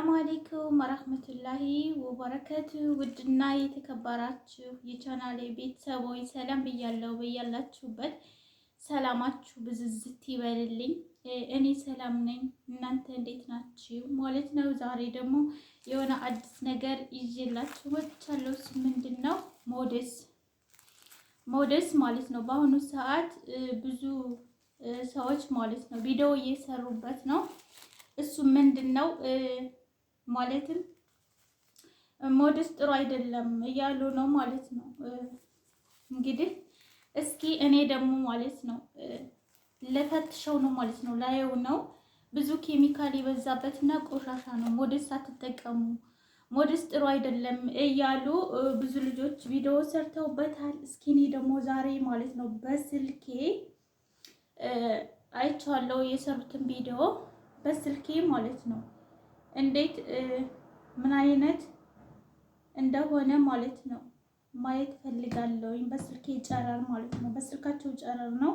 ሰላም አለይኩም ወራህመቱላሂ ወበረከቱ። ውድና የተከበራችሁ የቻናሌ ቤተሰቦች ሰላም ብያለሁ። በያላችሁበት ሰላማችሁ ብዝዝት ይበልልኝ። እኔ ሰላም ነኝ፣ እናንተ እንዴት ናችሁ ማለት ነው። ዛሬ ደግሞ የሆነ አዲስ ነገር ይዤላችሁ ወጥቻለሁ። እሱ ምንድነው? ሞዴስ ማለት ነው። በአሁኑ ሰዓት ብዙ ሰዎች ማለት ነው ቪዲዮ እየሰሩበት ነው። እሱ ምንድነው ማለትም ሞዴስ ጥሩ አይደለም እያሉ ነው ማለት ነው። እንግዲህ እስኪ እኔ ደግሞ ማለት ነው ለፈትሸው ነው ማለት ነው ላየው ነው። ብዙ ኬሚካል የበዛበትና ቆሻሻ ነው። ሞዴስ አትጠቀሙ፣ ሞዴስ ጥሩ አይደለም እያሉ ብዙ ልጆች ቪዲዮ ሰርተውበታል። እስኪ እኔ ደግሞ ዛሬ ማለት ነው በስልኬ አይቼዋለሁ የሰሩትን ቪዲዮ በስልኬ ማለት ነው። እንዴት ምን አይነት እንደሆነ ማለት ነው ማየት ፈልጋለሁ። በስልኬ ጨረር ማለት ነው፣ በስልካቸው ጨረር ነው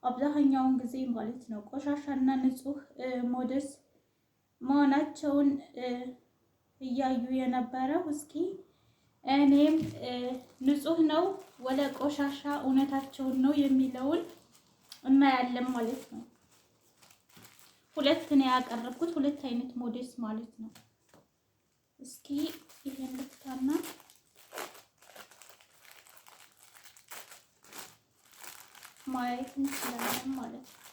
አብዛኛውን ጊዜ ማለት ነው ቆሻሻና ንጹህ ሞዴስ መሆናቸውን እያዩ የነበረው። እስኪ እኔም ንጹህ ነው ወለ ቆሻሻ እውነታቸውን ነው የሚለውን እናያለን ማለት ነው። ሁለት ነው ያቀረብኩት፣ ሁለት አይነት ሞዴስ ማለት ነው። እስኪ ይሄን ልፍታና ማየት እንችላለን ማለት ነው።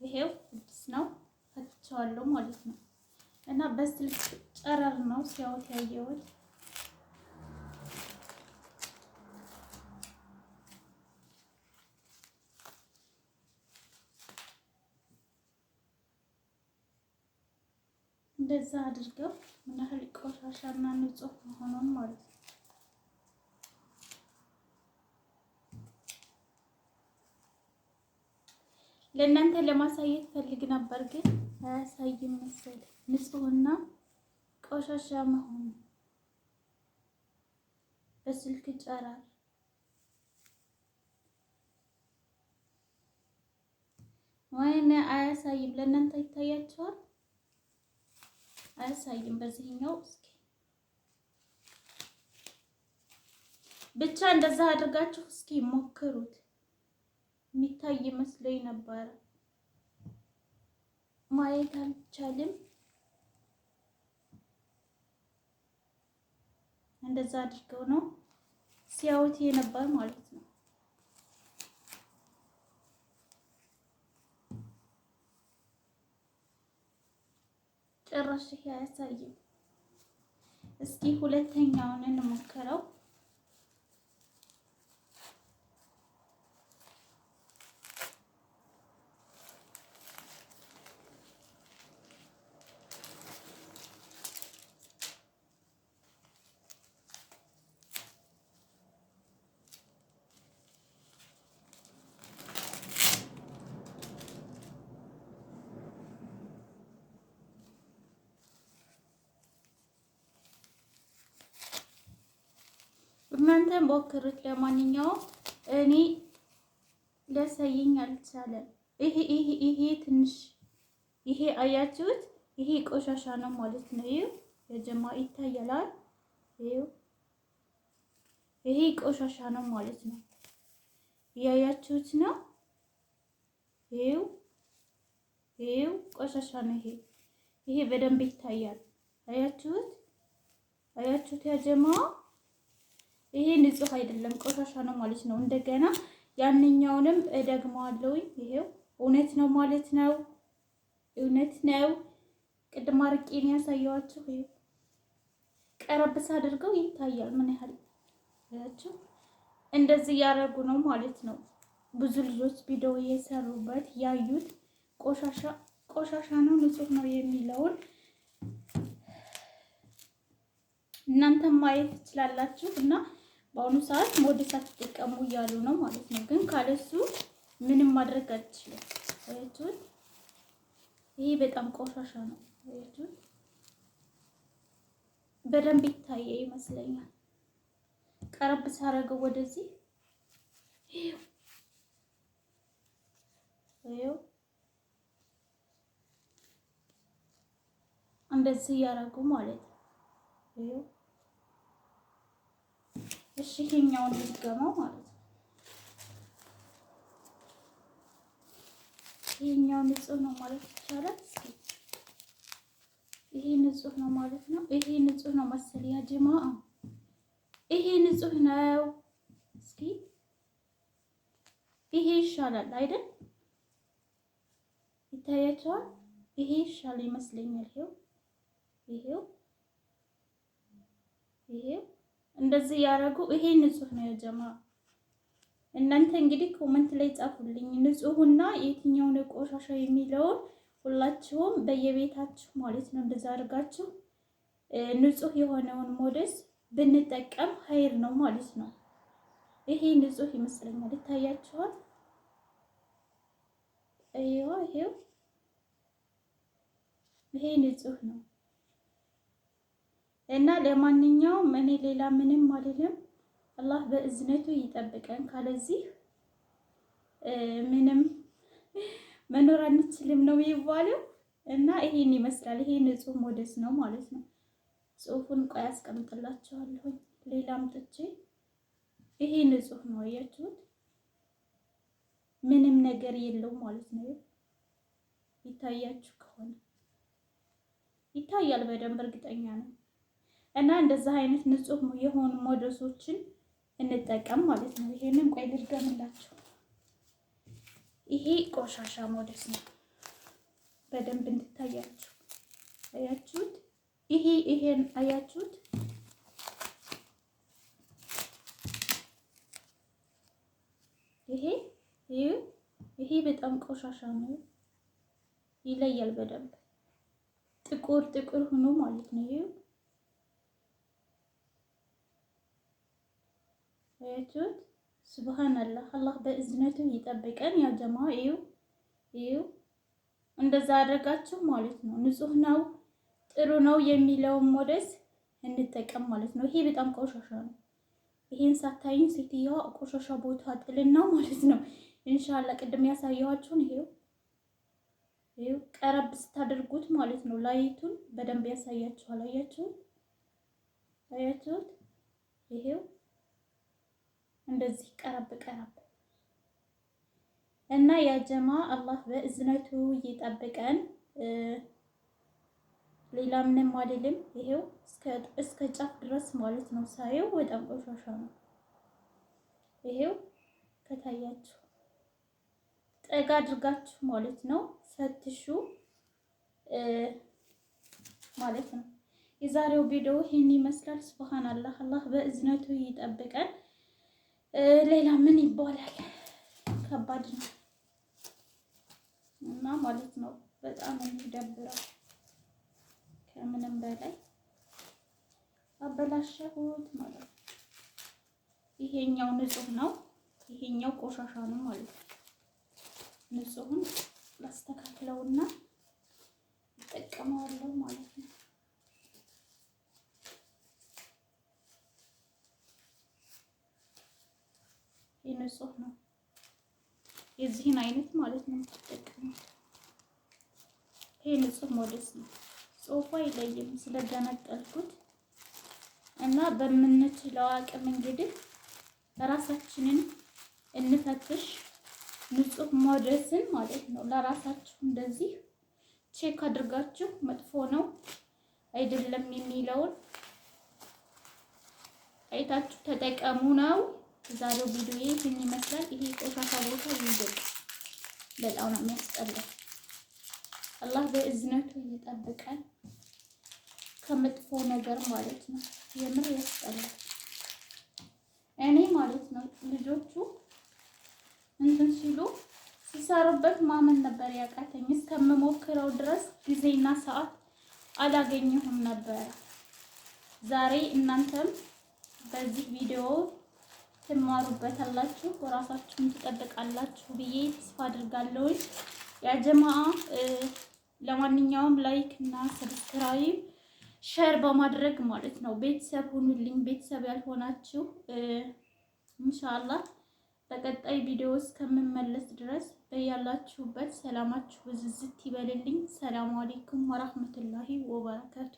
ይሄው አዲስ ነው ፈትቼዋለሁ ማለት ነው። እና በስልክ ጨረር ነው ሲያዩት ያየሁት። እንደዛ አድርገው ምን ያህል ቆሻሻና ንጹህ መሆኑን ማለት ነው። ለእናንተ ለማሳየት ፈልግ ነበር ግን አያሳይም መሰለኝ ንጹህና ቆሻሻ መሆኑ በስልክ ጨረር። ወይኔ አያሳይም። ለእናንተ ይታያችኋል? አያሳይም በዚህኛው። እስኪ ብቻ እንደዛ አድርጋችሁ እስኪ ሞክሩት። የሚታይ መስሎኝ ነበር፣ ማየት አልቻልም። እንደዛ አድርገው ነው ሲያዩት የነበር ማለት ነው። ጭራሽ አያሳይም። እስኪ ሁለተኛውን እንሞክረው። እናንተ ሞክሩት። ለማንኛውም እኔ ለሰይኝ አልቻለም። ይሄ ትንሽ ይሄ አያችሁት? ይሄ ቆሻሻ ነው ማለት ነው። ይሄ የጀማ ይታያል። ይሄ ቆሻሻ ነው ማለት ነው። ያያችሁት ነው። ይሄው ቆሻሻ ነው። ይሄ በደንብ ይታያል። አያችሁት ያጀማ? ይሄ ንጹህ አይደለም ቆሻሻ ነው ማለት ነው። እንደገና ያንኛውንም እደግመዋለሁ። ይሄው እውነት ነው ማለት ነው። እውነት ነው። ቅድም አርቄን ያሳየዋችሁ ይሄው ቀረብስ አድርገው ይታያል ምን ያህል ያችሁ። እንደዚህ ያደረጉ ነው ማለት ነው። ብዙ ልጆች ቪዲዮ የሰሩበት ያዩት ቆሻሻ ነው ንጹህ ነው የሚለውን እናንተም ማየት ትችላላችሁ። እና በአሁኑ ሰዓት ሞዴስ አትጠቀሙ እያሉ ነው ማለት ነው። ግን ካለሱ ምንም ማድረግ አትችልም። አያችሁት? ይሄ በጣም ቆሻሻ ነው። አያችሁት? በደንብ ይታየ ይመስለኛል። ቀረብ ሳረገው ወደዚህ ይሄው እንደዚህ ያደረጉ ማለት ነው። እሺ ይሄኛውን ልድገመው ማለት ነው። ይሄኛው ንጹህ ነው ማለት ይቻላል። እስኪ ይሄ ንጹህ ነው ማለት ነው። ይሄ ንጹህ ነው መሰል ያ ጀማዓ፣ ይሄ ንጹህ ነው። እስኪ ይሄ ይሻላል አይደል? ይታያቸዋል። ይሄ ይሻል ይመስለኛል። ይሄው እንደዚህ ያደረጉ ይሄ ንጹህ ነው ያ ጀማዓ። እናንተ እንግዲህ ኮመንት ላይ ጻፉልኝ ንጹህና የትኛው ነው ቆሻሻ የሚለውን ሁላችሁም በየቤታችሁ ማለት ነው እንደዛ አድርጋችሁ ንጹህ የሆነውን ሞዴስ ብንጠቀም ኸይር ነው ማለት ነው። ይሄ ንጹህ ይመስለኛል። ይታያችኋል። ይሄ ንጹህ ነው እና ለማንኛውም እኔ ሌላ ምንም አይደለም። አላህ በእዝነቱ ይጠብቀን። ካለዚህ ምንም መኖር አንችልም ነው የሚባለው። እና ይሄን ይመስላል። ይሄ ንጹህ ሞዴስ ነው ማለት ነው። ጽሑፉን ቆይ አስቀምጥላችኋለሁ ሌላም ጥቼ። ይሄ ንጹህ ነው አያችሁት? ምንም ነገር የለውም ማለት ነው። ይታያችሁ ከሆነ ይታያል በደንብ እርግጠኛ ነው። እና እንደዛ አይነት ንጹህ የሆኑ ሞዴሶችን እንጠቀም ማለት ነው። ይሄንን ቆይ ልድገምላችሁ። ይሄ ቆሻሻ ሞዴስ ነው በደንብ እንድታያችሁ። አያችሁት? ይሄን አያችሁት? ይሄ በጣም ቆሻሻ ነው። ይለያል በደንብ ጥቁር ሆኖ ማለት ነው። አያችሁት? ሱብሃንአላህ። አላህ በእዝነቱ ይጠብቀን ያ ጀማ። እንደዛ አደረጋችሁ ማለት ነው። ንጹህ ነው ጥሩ ነው የሚለውን ሞዴስ እንጠቀም ማለት ነው። ይሄ በጣም ቆሻሻ ነው። ይሄን ሳታይኝ ሴትዮዋ ቆሻሻ ቦታ ጥልና ማለት ነው። ኢንሻአላህ ቅድም ያሳየኋችሁን ይሄው ቀረብ ስታደርጉት ማለት ነው ላይቱን በደንብ ያሳያችኋል። አያችሁት? ይሄው እንደዚህ ቀረብ እና ያ ጀማ አላህ በእዝነቱ ይጠብቀን። ሌላ ምንም አይደለም። ይሄው እስከ ጫፍ ድረስ ማለት ነው። ሳየው በጣም ቆሻሻ ነው። ይሄው ከታያችሁ ጠጋ አድርጋችሁ ማለት ነው ፈትሹ ማለት ነው። የዛሬው ቪዲዮ ይሄን ይመስላል። ሱብሃንአላህ። አላህ በእዝነቱ ይጠብቀን። ሌላ ምን ይባላል? ከባድ ነው እና ማለት ነው በጣም የሚደብረው ከምንም በላይ አበላሸሁት ማለት ነው። ይሄኛው ንጹህ ነው፣ ይሄኛው ቆሻሻ ነው ማለት ነው። ንጹህን ላስተካክለውና እጠቀመዋለሁ ማለት ነው። ይሄ ንጹህ ነው። የዚህን አይነት ማለት ነው የምትጠቀሙት። ይሄ ንጹህ ሞዴስ ነው። ጽሑፉ አይለይም ስለገነጠልኩት እና በምንችለው አቅም እንግዲህ ራሳችንን እንፈትሽ። ንጹህ ሞዴስን ማለት ነው ለራሳችሁ እንደዚህ ቼክ አድርጋችሁ መጥፎ ነው አይደለም የሚለውን አይታችሁ ተጠቀሙ ነው። የዛሬው ቪዲዮ ይህን ይመስላል። ይሄ ቆሻሻ ቦታ ይይዘል በጣም ነው የሚያስጠላው። አላህ በእዝነቱ ይጠብቀን ከመጥፎ ነገር ማለት ነው። የምር ያስጠላል። እኔ ማለት ነው ልጆቹ እንትን ሲሉ ሲሰሩበት ማመን ነበር ያቃተኝ። እስከምሞክረው ድረስ ጊዜና ሰዓት አላገኘሁም ነበር። ዛሬ እናንተም በዚህ ቪዲዮ ትማሩበታላችሁ፣ ራሳችሁን ትጠብቃላችሁ ብዬ ተስፋ አድርጋለሁ። ያ ጀማዓ ለማንኛውም ላይክ እና ሰብስክራይብ ሼር በማድረግ ማለት ነው ቤተሰብ ሁኑልኝ። ቤተሰብ ያልሆናችሁ ኢንሻአላህ በቀጣይ ቪዲዮ እስከምመለስ ድረስ በያላችሁበት ሰላማችሁ ብዝዝት ይበልልኝ። ሰላም አለይኩም ወራህመቱላሂ ወበረካቱ።